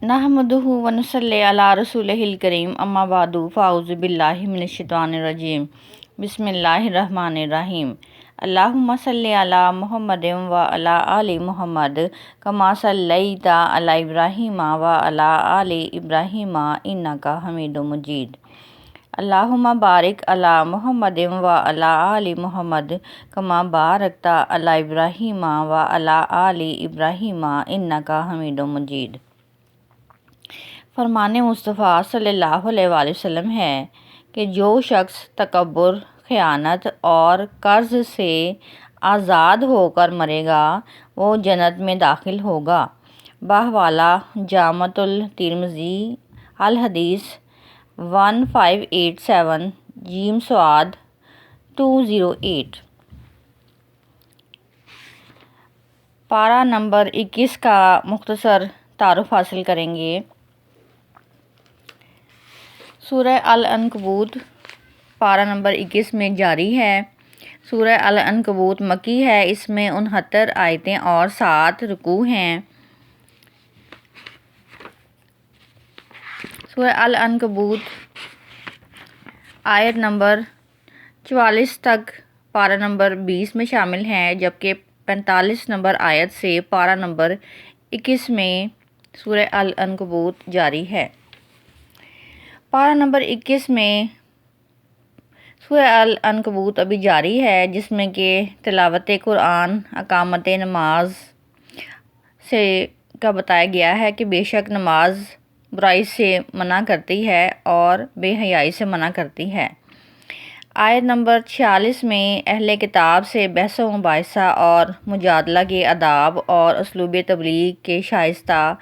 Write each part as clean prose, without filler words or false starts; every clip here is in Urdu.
نحمدہ ونصلی علی رسولہ الکریم اما بعد فاعوذ باللہ من الشیطان الرجیم بسم اللہ الرحمن الرحیم اللہم صلی علی محمد و علی آل محمد کما صلیت علی ابراہیم و علی آل ابراہیم انک حمید مجید اللہم بارک علی محمد و علی آل محمد کما بارکت علی ابراہیم و علی آل ابراہیم انک حمید مجید۔ فرمان مصطفیٰ صلی اللہ علیہ وآلہ وسلم ہے کہ جو شخص تکبر، خیانت اور قرض سے آزاد ہو کر مرے گا وہ جنت میں داخل ہوگا۔ بحوالہ جامع الترمذی الحدیث 1587 جیم سواد 208۔ پارہ نمبر 21 کا مختصر تعارف حاصل کریں گے۔ سورہ العنکبوت پارہ نمبر 21 میں جاری ہے۔ سورہ العنکبوت مکی ہے، اس میں 69 آیتیں اور 7 رکوع ہیں۔ سورہ العنکبوت آیت نمبر 44 تک پارہ نمبر 20 میں شامل ہیں، جبکہ 45 نمبر آیت سے پارہ نمبر 21 میں سورہ العنکبوت جاری ہے۔ پارہ نمبر 21 میں سورہ العنکبوت ابھی جاری ہے، جس میں کہ تلاوت قرآن، اقامت نماز سے کا بتایا گیا ہے کہ بے شک نماز برائی سے منع کرتی ہے اور بے حیائی سے منع کرتی ہے۔ آیت نمبر 46 میں اہل کتاب سے بحث و مباحثہ اور مجادلہ کے آداب اور اسلوب تبلیغ کے شائستہ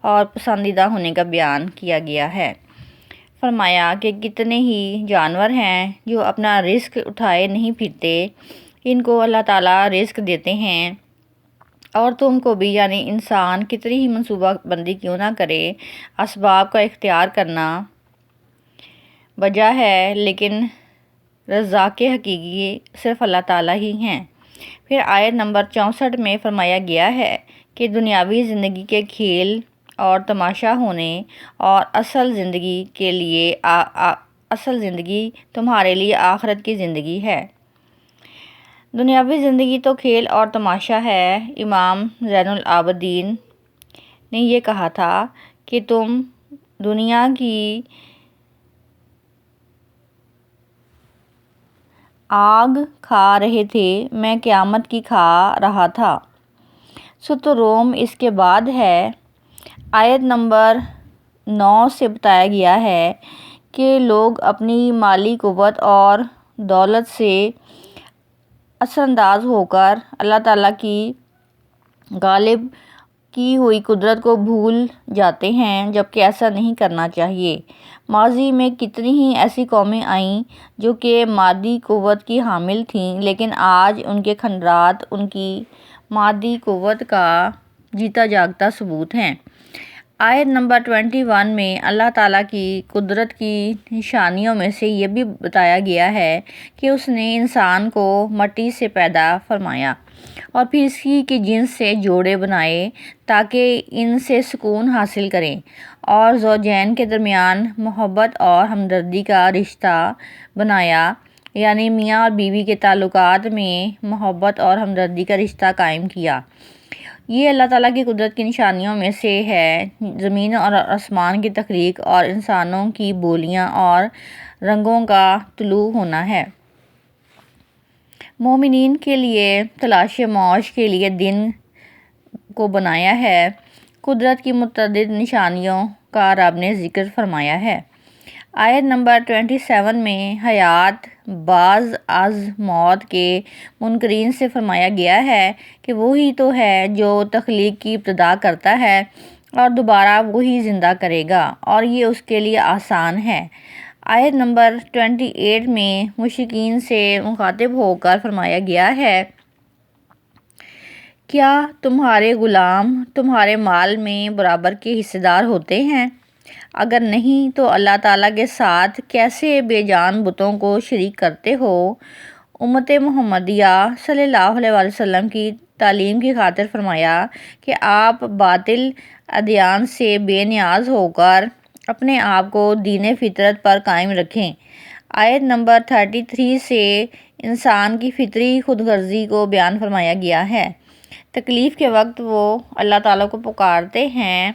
اور پسندیدہ ہونے کا بیان کیا گیا ہے۔ فرمایا کہ کتنے ہی جانور ہیں جو اپنا رزق اٹھائے نہیں پھرتے، ان کو اللہ تعالیٰ رزق دیتے ہیں، اور تم کو بھی یعنی انسان کتنی ہی منصوبہ بندی کیوں نہ کرے، اسباب کا اختیار کرنا وجہ ہے، لیکن رزاق حقیقی صرف اللہ تعالیٰ ہی ہیں۔ پھر آیت نمبر 64 میں فرمایا گیا ہے کہ دنیاوی زندگی کے کھیل اور تماشا ہونے اور اصل زندگی تمہارے لیے آخرت کی زندگی ہے۔ دنیاوی زندگی تو کھیل اور تماشا ہے۔ امام زین العابدین نے یہ کہا تھا کہ تم دنیا کی آگ کھا رہے تھے، میں قیامت کی کھا رہا تھا۔ سورۃ الروم اس کے بعد ہے۔ آیت نمبر 9 سے بتایا گیا ہے کہ لوگ اپنی مالی قوت اور دولت سے اثر انداز ہو کر اللہ تعالیٰ کی غالب کی ہوئی قدرت کو بھول جاتے ہیں، جبکہ ایسا نہیں کرنا چاہیے۔ ماضی میں کتنی ہی ایسی قومیں آئیں جو کہ مادی قوت کی حامل تھیں، لیکن آج ان کے کھنڈرات ان کی مادی قوت کا جیتا جاگتا ثبوت ہیں۔ آیت نمبر 21 میں اللہ تعالیٰ کی قدرت کی نشانیوں میں سے یہ بھی بتایا گیا ہے کہ اس نے انسان کو مٹی سے پیدا فرمایا اور پھر اسی کے جنس سے جوڑے بنائے تاکہ ان سے سکون حاصل کریں، اور زوجین کے درمیان محبت اور ہمدردی کا رشتہ بنایا، یعنی میاں اور بیوی کے تعلقات میں محبت اور ہمدردی کا رشتہ قائم کیا۔ یہ اللہ تعالیٰ کی قدرت کی نشانیوں میں سے ہے۔ زمین اور آسمان کی تخلیق اور انسانوں کی بولیاں اور رنگوں کا طلوع ہونا ہے۔ مومنین کے لیے تلاش معاش کے لیے دن کو بنایا ہے۔ قدرت کی متعدد نشانیوں کا رب نے ذکر فرمایا ہے۔ آیت نمبر 27 میں حیات بعد از موت کے منکرین سے فرمایا گیا ہے کہ وہی تو ہے جو تخلیق کی ابتدا کرتا ہے اور دوبارہ وہی زندہ کرے گا، اور یہ اس کے لیے آسان ہے۔ آیت نمبر 28 میں مشرکین سے مخاطب ہو کر فرمایا گیا ہے، کیا تمہارے غلام تمہارے مال میں برابر کے حصے دار ہوتے ہیں؟ اگر نہیں تو اللہ تعالیٰ کے ساتھ کیسے بے جان بتوں کو شریک کرتے ہو؟ امت محمدیہ صلی اللہ علیہ وآلہ وسلم کی تعلیم کی خاطر فرمایا کہ آپ باطل ادیان سے بے نیاز ہو کر اپنے آپ کو دین فطرت پر قائم رکھیں۔ آیت نمبر 33 سے انسان کی فطری خود غرضی کو بیان فرمایا گیا ہے۔ تکلیف کے وقت وہ اللہ تعالیٰ کو پکارتے ہیں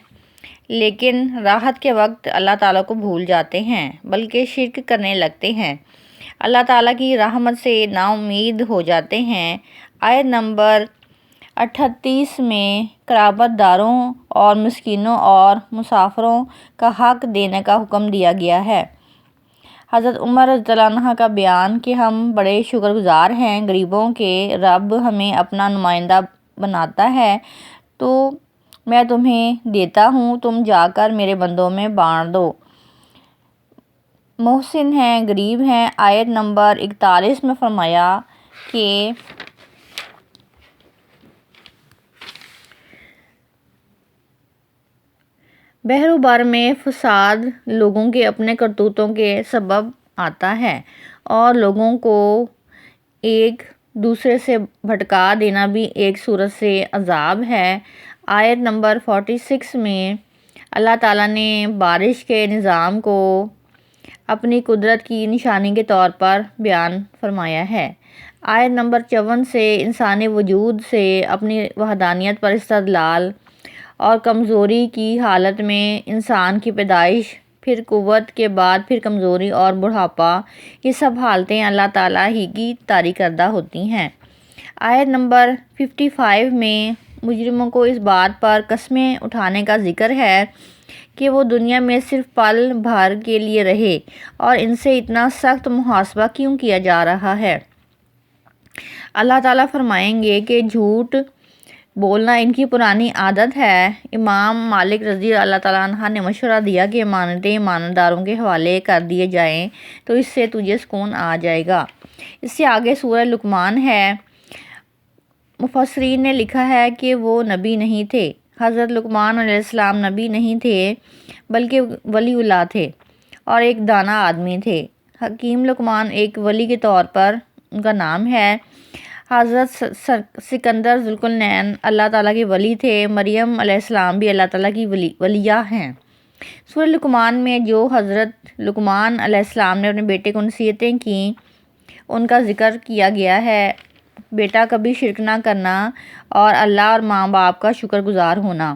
لیکن راحت کے وقت اللہ تعالیٰ کو بھول جاتے ہیں بلکہ شرک کرنے لگتے ہیں، اللہ تعالیٰ کی رحمت سے نا امید ہو جاتے ہیں۔ آیت نمبر 38 میں قرابت داروں اور مسکینوں اور مسافروں کا حق دینے کا حکم دیا گیا ہے۔ حضرت عمر رضی اللہ عنہ کا بیان کہ ہم بڑے شکر گزار ہیں، غریبوں کے رب ہمیں اپنا نمائندہ بناتا ہے تو میں تمہیں دیتا ہوں، تم جا کر میرے بندوں میں بانٹ دو۔ محسن ہیں، غریب ہیں۔ آیت نمبر 41 میں فرمایا کہ بحر و بر میں فساد لوگوں کے اپنے کرتوتوں کے سبب آتا ہے اور لوگوں کو ایک دوسرے سے بھٹکا دینا بھی ایک صورت سے عذاب ہے۔ آیت نمبر 46 میں اللہ تعالیٰ نے بارش کے نظام کو اپنی قدرت کی نشانی کے طور پر بیان فرمایا ہے۔ آیت نمبر 54 سے انسانی وجود سے اپنی وحدانیت پر استدلال اور کمزوری کی حالت میں انسان کی پیدائش، پھر قوت کے بعد پھر کمزوری اور بڑھاپا، یہ سب حالتیں اللہ تعالیٰ ہی کی طاری کردہ ہوتی ہیں۔ آیت نمبر 55 میں مجرموں کو اس بات پر قسمیں اٹھانے کا ذکر ہے کہ وہ دنیا میں صرف پل بھر کے لیے رہے اور ان سے اتنا سخت محاسبہ کیوں کیا جا رہا ہے۔ اللہ تعالیٰ فرمائیں گے کہ جھوٹ بولنا ان کی پرانی عادت ہے۔ امام مالک رضی اللہ تعالیٰ عنہ نے مشورہ دیا کہ امانتیں ایمانداروں کے حوالے کر دیے جائیں تو اس سے تجھے سکون آ جائے گا۔ اس سے آگے سورہ لقمان ہے۔ مفسرین نے لکھا ہے کہ وہ نبی نہیں تھے۔ حضرت لقمان علیہ السلام نبی نہیں تھے بلکہ ولی اللہ تھے اور ایک دانا آدمی تھے۔ حکیم لقمان ایک ولی کے طور پر ان کا نام ہے۔ حضرت سکندر ذوالقرنین اللہ تعالیٰ کے ولی تھے۔ مریم علیہ السلام بھی اللہ تعالیٰ کی ولیہ ہیں۔ سورہ لقمان میں جو حضرت لقمان علیہ السلام نے اپنے بیٹے کو نصیحتیں کیں ان کا ذکر کیا گیا ہے۔ بیٹا کبھی شرک نہ کرنا اور اللہ اور ماں باپ کا شکر گزار ہونا،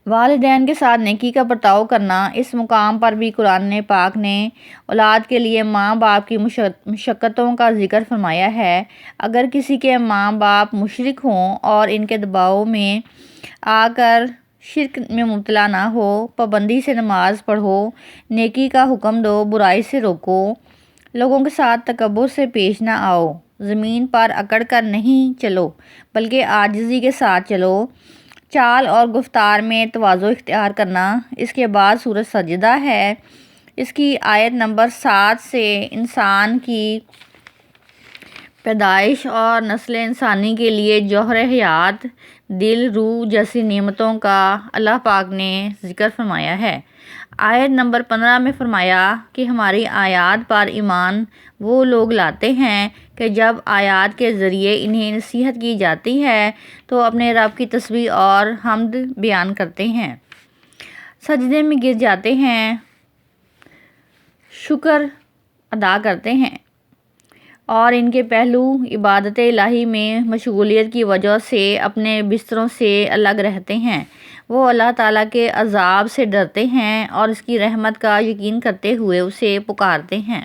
والدین کے ساتھ نیکی کا برتاؤ کرنا۔ اس مقام پر بھی قرآن پاک نے اولاد کے لیے ماں باپ کی مشقتوں کا ذکر فرمایا ہے۔ اگر کسی کے ماں باپ مشرک ہوں اور ان کے دباؤ میں آ کر شرک میں مبتلا نہ ہو، پابندی سے نماز پڑھو، نیکی کا حکم دو، برائی سے روکو، لوگوں کے ساتھ تکبر سے پیش نہ آؤ، زمین پر اکڑ کر نہیں چلو بلکہ عاجزی کے ساتھ چلو، چال اور گفتار میں تواضع اختیار کرنا۔ اس کے بعد سورہ سجدہ ہے۔ اس کی آیت نمبر 7 سے انسان کی پیدائش اور نسل انسانی کے لیے جوہر حیات، دل، روح جیسی نعمتوں کا اللہ پاک نے ذکر فرمایا ہے۔ آیت نمبر 15 میں فرمایا کہ ہماری آیات پر ایمان وہ لوگ لاتے ہیں کہ جب آیات کے ذریعے انہیں نصیحت کی جاتی ہے تو اپنے رب کی تسبیح اور حمد بیان کرتے ہیں، سجدے میں گر جاتے ہیں، شکر ادا کرتے ہیں اور ان کے پہلو عبادت الہی میں مشغولیت کی وجہ سے اپنے بستروں سے الگ رہتے ہیں۔ وہ اللہ تعالیٰ کے عذاب سے ڈرتے ہیں اور اس کی رحمت کا یقین کرتے ہوئے اسے پکارتے ہیں۔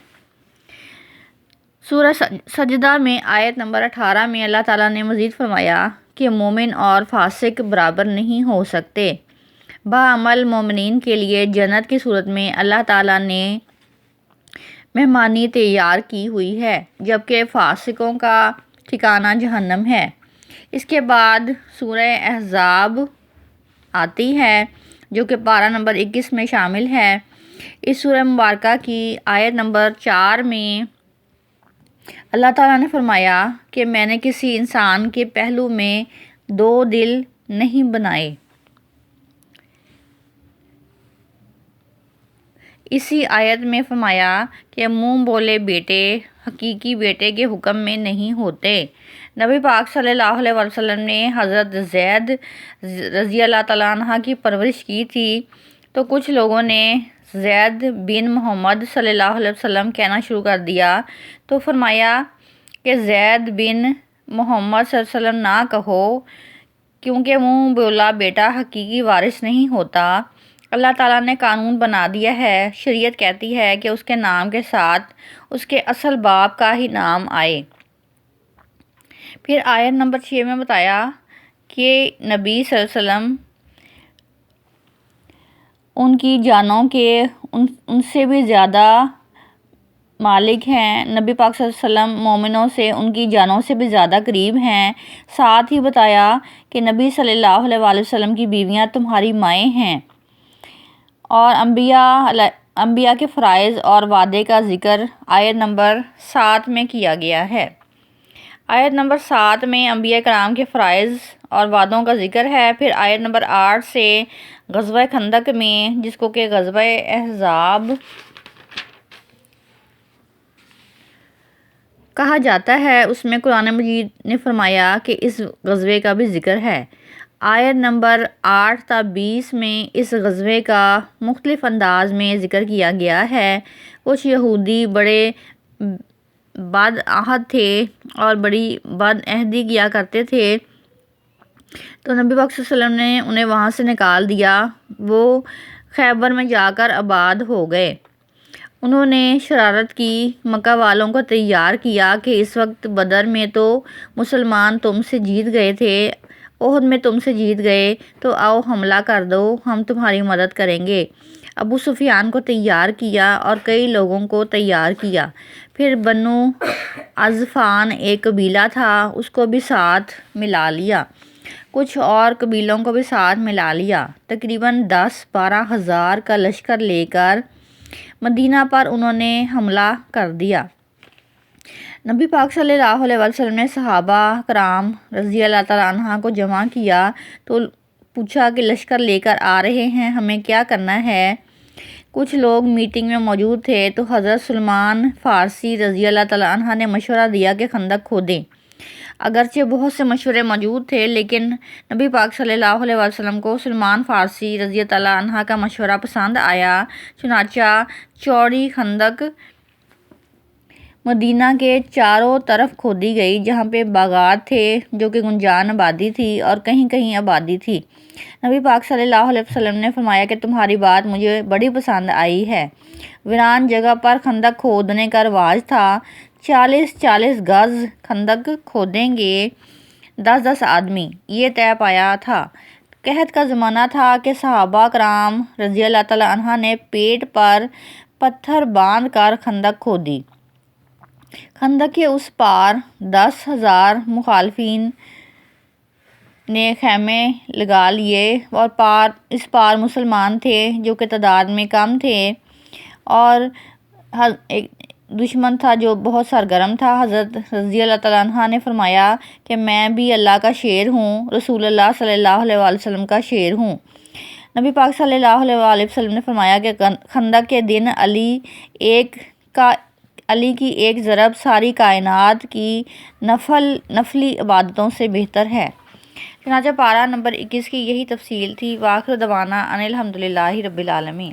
سورہ سجدہ میں آیت نمبر 18 میں اللہ تعالیٰ نے مزید فرمایا کہ مومن اور فاسق برابر نہیں ہو سکتے۔ باعمل مومنین کے لیے جنت کی صورت میں اللہ تعالیٰ نے مہمانی تیار کی ہوئی ہے جبکہ فاسقوں کا ٹھکانہ جہنم ہے۔ اس کے بعد سورہ احزاب آتی ہے جو کہ پارہ نمبر 21 میں شامل ہے۔ اس سورہ مبارکہ کی آیت نمبر 4 میں اللہ تعالیٰ نے فرمایا کہ میں نے کسی انسان کے پہلو میں 2 دل نہیں بنائے۔ اسی آیت میں فرمایا کہ منہ بولے بیٹے حقیقی بیٹے کے حکم میں نہیں ہوتے، نبی پاک صلی اللہ علیہ وسلم نے حضرت زید رضی اللہ تعالیٰ عنہ کی پرورش کی تھی، تو کچھ لوگوں نے زید بن محمد صلی اللہ علیہ وسلم کہنا شروع کر دیا، تو فرمایا کہ زید بن محمد صلی اللہ علیہ وسلم نہ کہو، کیونکہ منہ بولا بیٹا حقیقی وارث نہیں ہوتا۔ اللہ تعالیٰ نے قانون بنا دیا ہے، شریعت کہتی ہے کہ اس کے نام کے ساتھ اس کے اصل باپ کا ہی نام آئے۔ پھر آیت نمبر 6 میں بتایا کہ نبی صلی اللہ علیہ وسلم ان کی جانوں کے ان سے بھی زیادہ مالک ہیں، نبی پاک صلی اللہ علیہ وسلم مومنوں سے ان کی جانوں سے بھی زیادہ قریب ہیں۔ ساتھ ہی بتایا کہ نبی صلی اللہ علیہ وآلہ وسلم کی بیویاں تمہاری مائیں ہیں، اور انبیاء کے فرائض اور وعدے کا ذکر آیت نمبر 7 میں کیا گیا ہے۔ آیت نمبر 7 میں انبیاء کرام کے فرائض اور وعدوں کا ذکر ہے۔ پھر آیت نمبر 8 سے غزوہ خندق میں، جس کو کہ غزوہ احزاب کہا جاتا ہے، اس میں قرآن مجید نے فرمایا کہ اس غزوے کا بھی ذکر ہے۔ آیت نمبر 8 تا 20 میں اس غزوے کا مختلف انداز میں ذکر کیا گیا ہے۔ کچھ یہودی بڑے بد عہد تھے اور بڑی بد عہدی کیا کرتے تھے، تو نبی پاک صلی اللہ علیہ وسلم نے انہیں وہاں سے نکال دیا۔ وہ خیبر میں جا کر آباد ہو گئے۔ انہوں نے شرارت کی، مکہ والوں کو تیار کیا کہ اس وقت بدر میں تو مسلمان تم سے جیت گئے تھے، احد میں تم سے جیت گئے، تو آؤ حملہ کر دو، ہم تمہاری مدد کریں گے۔ ابو سفیان کو تیار کیا اور کئی لوگوں کو تیار کیا۔ پھر بنو عظفان ایک قبیلہ تھا، اس کو بھی ساتھ ملا لیا، کچھ اور قبیلوں کو بھی ساتھ ملا لیا۔ تقریباً 10-12 ہزار کا لشکر لے کر مدینہ پر انہوں نے حملہ کر دیا۔ نبی پاک صلی اللہ علیہ وسلم نے صحابہ کرام رضی اللہ تعالیٰ عنہ کو جمع کیا، تو پوچھا کہ لشکر لے کر آ رہے ہیں، ہمیں کیا کرنا ہے؟ کچھ لوگ میٹنگ میں موجود تھے، تو حضرت سلمان فارسی رضی اللہ تعالیٰ عنہ نے مشورہ دیا کہ خندق کھودیں۔ اگرچہ بہت سے مشورے موجود تھے، لیکن نبی پاک صلی اللہ علیہ وسلم کو سلمان فارسی رضی اللہ عنہ کا مشورہ پسند آیا۔ چنانچہ چوڑی خندق مدینہ کے چاروں طرف کھودی گئی، جہاں پہ باغات تھے جو کہ گنجان آبادی تھی، اور کہیں کہیں آبادی تھی۔ نبی پاک صلی اللہ علیہ وسلم نے فرمایا کہ تمہاری بات مجھے بڑی پسند آئی ہے۔ ویران جگہ پر خندق کھودنے کا رواج تھا، 40-40 گز خندق کھودیں گے 10-10 آدمی، یہ طے پایا تھا۔ قحط کا زمانہ تھا کہ صحابہ کرام رضی اللہ تعالیٰ عنہ نے پیٹ پر پتھر باندھ کر خندق کھودی۔ خندق کے اس پار 10,000 مخالفین نے خیمے لگا لیے، اور اس پار مسلمان تھے جو کہ تعداد میں کم تھے، اور ایک دشمن تھا جو بہت سرگرم تھا۔ حضرت رضی اللہ تعالیٰ عنہ نے فرمایا کہ میں بھی اللہ کا شیر ہوں، رسول اللہ صلی اللہ علیہ وآلہ وسلم کا شیر ہوں۔ نبی پاک صلی اللہ علیہ وآلہ وسلم نے فرمایا کہ خندق کے دن علی کی ایک ضرب ساری کائنات کی نفلی عبادتوں سے بہتر ہے۔ چنانچہ پارہ نمبر 21 کی یہی تفصیل تھی۔ وآخر دعوانا ان الحمدللہ رب العالمین۔